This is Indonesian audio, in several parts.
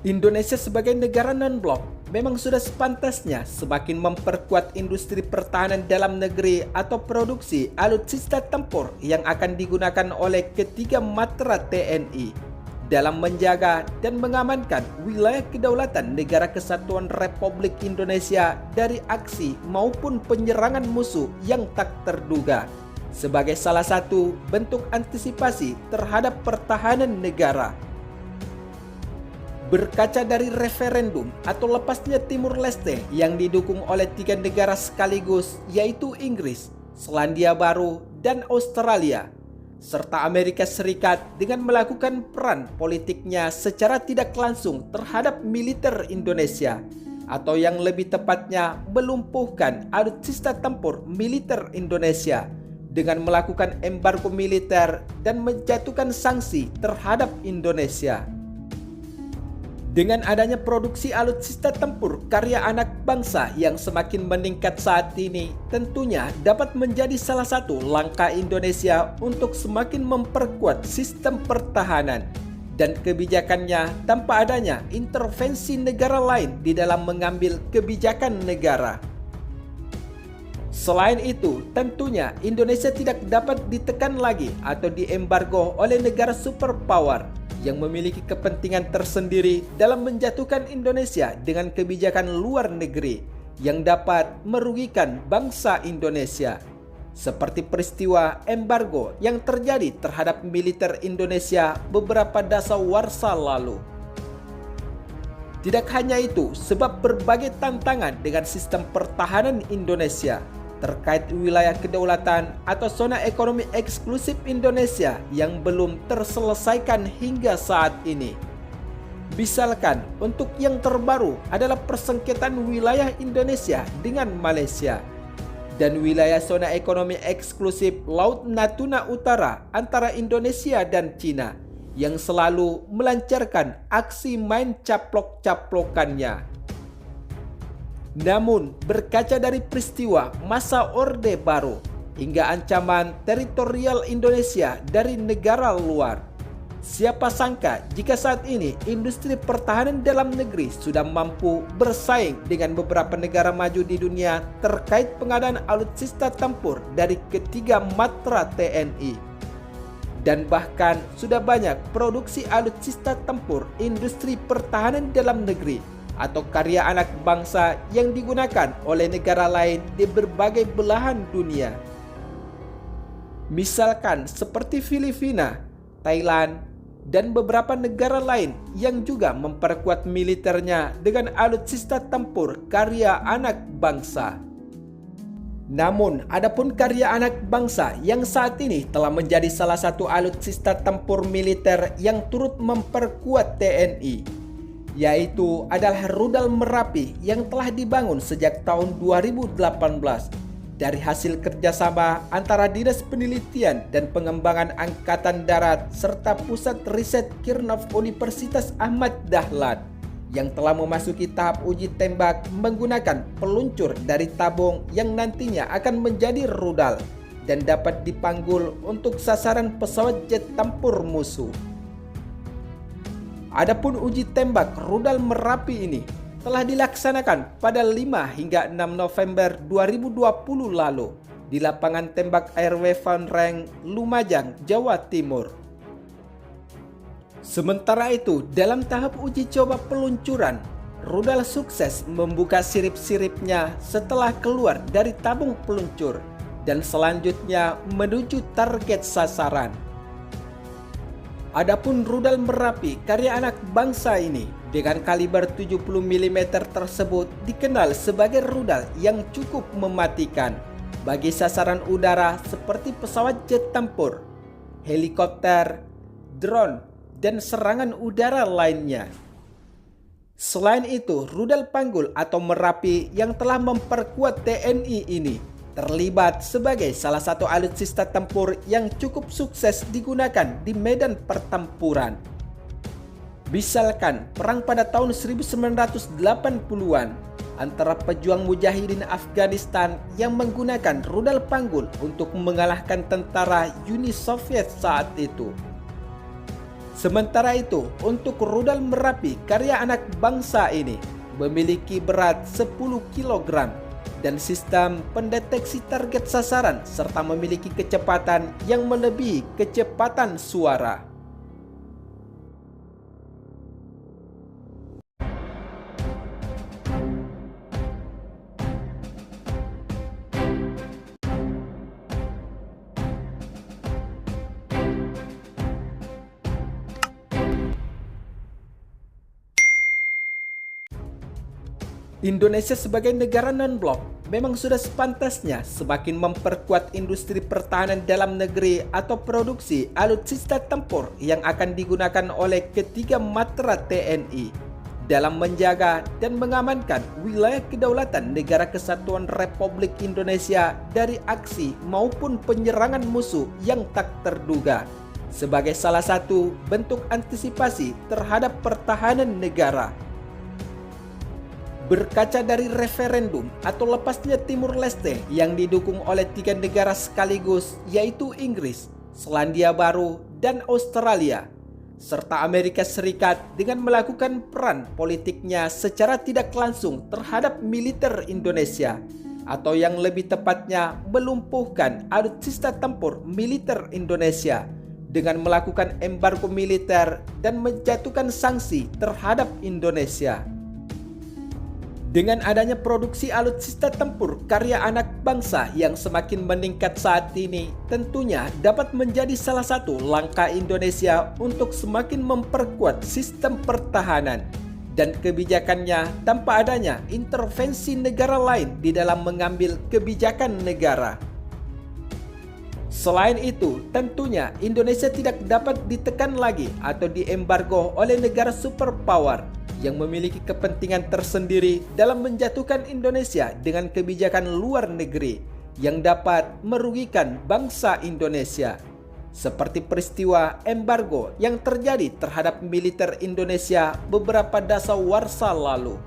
Indonesia sebagai negara non-blok memang sudah sepantasnya semakin memperkuat industri pertahanan dalam negeri atau produksi alutsista tempur yang akan digunakan oleh ketiga matra TNI dalam menjaga dan mengamankan wilayah kedaulatan Negara Kesatuan Republik Indonesia dari aksi maupun penyerangan musuh yang tak terduga sebagai salah satu bentuk antisipasi terhadap pertahanan negara. Berkaca dari referendum atau lepasnya Timur Leste yang didukung oleh tiga negara sekaligus, yaitu Inggris, Selandia Baru, dan Australia, serta Amerika Serikat dengan melakukan peran politiknya secara tidak langsung terhadap militer Indonesia, atau yang lebih tepatnya melumpuhkan alutsista tempur militer Indonesia dengan melakukan embargo militer dan menjatuhkan sanksi terhadap Indonesia. Dengan adanya produksi alutsista tempur karya anak bangsa yang semakin meningkat saat ini, tentunya dapat menjadi salah satu langkah Indonesia untuk semakin memperkuat sistem pertahanan dan kebijakannya tanpa adanya intervensi negara lain di dalam mengambil kebijakan negara. Selain itu, tentunya Indonesia tidak dapat ditekan lagi atau diembargo oleh negara superpower yang memiliki kepentingan tersendiri dalam menjatuhkan Indonesia dengan kebijakan luar negeri yang dapat merugikan bangsa Indonesia, seperti peristiwa embargo yang terjadi terhadap militer Indonesia beberapa dasawarsa lalu. Tidak hanya itu, sebab berbagai tantangan dengan sistem pertahanan Indonesia terkait wilayah kedaulatan atau zona ekonomi eksklusif Indonesia yang belum terselesaikan hingga saat ini. Misalkan, untuk yang terbaru adalah persengketaan wilayah Indonesia dengan Malaysia dan wilayah zona ekonomi eksklusif Laut Natuna Utara antara Indonesia dan Cina yang selalu melancarkan aksi main caplok-caplokannya. Namun, berkaca dari peristiwa masa Orde Baru hingga ancaman teritorial Indonesia dari negara luar, siapa sangka jika saat ini industri pertahanan dalam negeri sudah mampu bersaing dengan beberapa negara maju di dunia terkait pengadaan alutsista tempur dari ketiga matra TNI. Dan bahkan sudah banyak produksi alutsista tempur industri pertahanan dalam negeri atau karya anak bangsa yang digunakan oleh negara lain di berbagai belahan dunia. Misalkan seperti Filipina, Thailand, dan beberapa negara lain yang juga memperkuat militernya dengan alutsista tempur karya anak bangsa. Namun, adapun karya anak bangsa yang saat ini telah menjadi salah satu alutsista tempur militer yang turut memperkuat TNI, yaitu adalah rudal Merapi yang telah dibangun sejak tahun 2018 dari hasil kerjasama antara Dinas Penelitian dan Pengembangan Angkatan Darat serta Pusat Riset Kirnov Universitas Ahmad Dahlan yang telah memasuki tahap uji tembak menggunakan peluncur dari tabung yang nantinya akan menjadi rudal dan dapat dipanggul untuk sasaran pesawat jet tempur musuh. Adapun uji tembak rudal Merapi ini telah dilaksanakan pada 5 hingga 6 November 2020 lalu di lapangan tembak ARW Vanreng, Lumajang, Jawa Timur. Sementara itu, dalam tahap uji coba peluncuran, rudal sukses membuka sirip-siripnya setelah keluar dari tabung peluncur dan selanjutnya menuju target sasaran. Adapun rudal Merapi karya anak bangsa ini dengan kaliber 70 mm tersebut dikenal sebagai rudal yang cukup mematikan bagi sasaran udara seperti pesawat jet tempur, helikopter, drone, dan serangan udara lainnya. Selain itu, rudal Panggul atau Merapi yang telah memperkuat TNI ini terlibat sebagai salah satu alutsista tempur yang cukup sukses digunakan di medan pertempuran. Misalkan perang pada tahun 1980-an antara pejuang mujahidin Afghanistan yang menggunakan rudal Panggul untuk mengalahkan tentara Uni Soviet saat itu. Sementara itu, untuk rudal Merapi karya anak bangsa ini memiliki berat 10 kg dan sistem pendeteksi target sasaran serta memiliki kecepatan yang melebihi kecepatan suara. Indonesia sebagai negara non-blok memang sudah sepantasnya semakin memperkuat industri pertahanan dalam negeri atau produksi alutsista tempur yang akan digunakan oleh ketiga matra TNI dalam menjaga dan mengamankan wilayah kedaulatan Negara Kesatuan Republik Indonesia dari aksi maupun penyerangan musuh yang tak terduga sebagai salah satu bentuk antisipasi terhadap pertahanan negara. Berkaca dari referendum atau lepasnya Timur Leste yang didukung oleh 3 negara sekaligus, yaitu Inggris, Selandia Baru, dan Australia, serta Amerika Serikat dengan melakukan peran politiknya secara tidak langsung terhadap militer Indonesia, atau yang lebih tepatnya melumpuhkan alutsista tempur militer Indonesia dengan melakukan embargo militer dan menjatuhkan sanksi terhadap Indonesia. Dengan adanya produksi alutsista tempur karya anak bangsa yang semakin meningkat saat ini, tentunya dapat menjadi salah satu langkah Indonesia untuk semakin memperkuat sistem pertahanan dan kebijakannya tanpa adanya intervensi negara lain di dalam mengambil kebijakan negara. Selain itu, tentunya Indonesia tidak dapat ditekan lagi atau diembargo oleh negara superpower yang memiliki kepentingan tersendiri dalam menjatuhkan Indonesia dengan kebijakan luar negeri yang dapat merugikan bangsa Indonesia, seperti peristiwa embargo yang terjadi terhadap militer Indonesia beberapa dasawarsa lalu.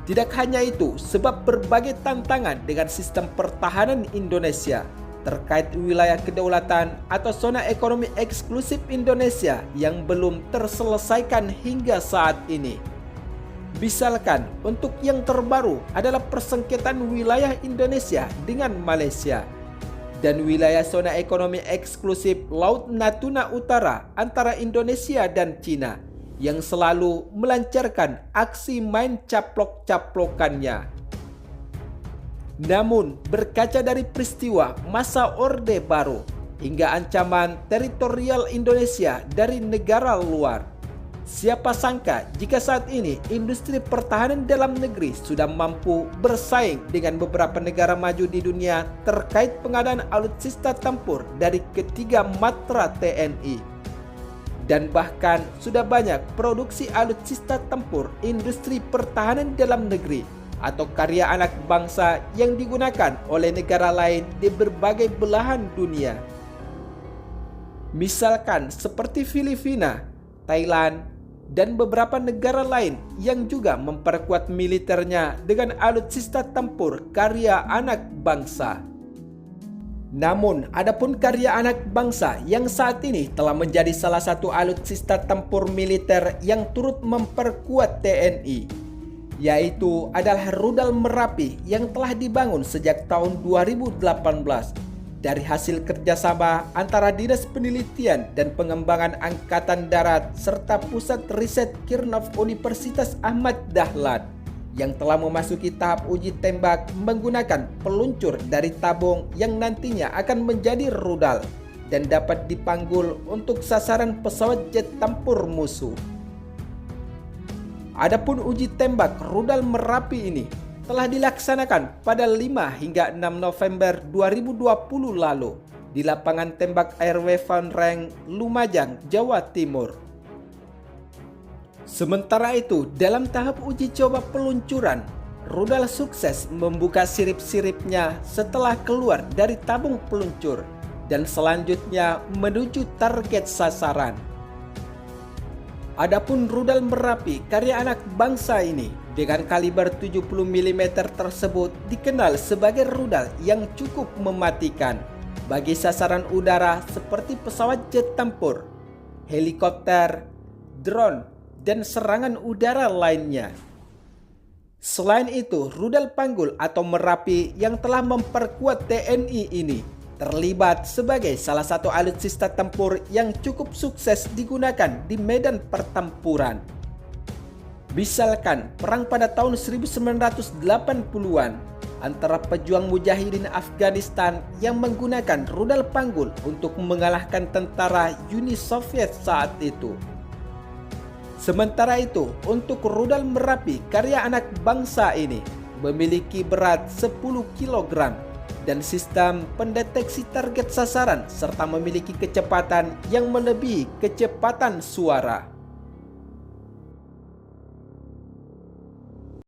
Tidak hanya itu, sebab berbagai tantangan dengan sistem pertahanan Indonesia terkait wilayah kedaulatan atau zona ekonomi eksklusif Indonesia yang belum terselesaikan hingga saat ini. Misalkan untuk yang terbaru adalah persengketaan wilayah Indonesia dengan Malaysia dan wilayah zona ekonomi eksklusif Laut Natuna Utara antara Indonesia dan Cina yang selalu melancarkan aksi main caplok-caplokannya. Namun, berkaca dari peristiwa masa Orde Baru hingga ancaman teritorial Indonesia dari negara luar, siapa sangka jika saat ini industri pertahanan dalam negeri sudah mampu bersaing dengan beberapa negara maju di dunia terkait pengadaan alutsista tempur dari ketiga matra TNI. Dan bahkan sudah banyak produksi alutsista tempur industri pertahanan dalam negeri atau karya anak bangsa yang digunakan oleh negara lain di berbagai belahan dunia. Misalkan seperti Filipina, Thailand, dan beberapa negara lain yang juga memperkuat militernya dengan alutsista tempur karya anak bangsa. Namun, adapun karya anak bangsa yang saat ini telah menjadi salah satu alutsista tempur militer yang turut memperkuat TNI, yaitu adalah rudal Merapi yang telah dibangun sejak tahun 2018 dari hasil kerjasama antara Dinas Penelitian dan Pengembangan Angkatan Darat serta Pusat Riset Kirnov Universitas Ahmad Dahlan yang telah memasuki tahap uji tembak menggunakan peluncur dari tabung yang nantinya akan menjadi rudal dan dapat dipanggul untuk sasaran pesawat jet tempur musuh. Adapun uji tembak rudal Merapi ini telah dilaksanakan pada 5 hingga 6 November 2020 lalu di lapangan tembak ARW Van Reng, Lumajang, Jawa Timur. Sementara itu, dalam tahap uji coba peluncuran, rudal sukses membuka sirip-siripnya setelah keluar dari tabung peluncur dan selanjutnya menuju target sasaran. Adapun rudal Merapi karya anak bangsa ini dengan kaliber 70 mm tersebut dikenal sebagai rudal yang cukup mematikan bagi sasaran udara seperti pesawat jet tempur, helikopter, drone, dan serangan udara lainnya. Selain itu, rudal panggul atau Merapi yang telah memperkuat TNI ini terlibat sebagai salah satu alutsista tempur yang cukup sukses digunakan di medan pertempuran. Misalkan perang pada tahun 1980-an antara pejuang mujahidin Afghanistan yang menggunakan rudal panggul untuk mengalahkan tentara Uni Soviet saat itu. Sementara itu, untuk rudal Merapi karya anak bangsa ini memiliki berat 10 kg dan sistem pendeteksi target sasaran serta memiliki kecepatan yang melebihi kecepatan suara.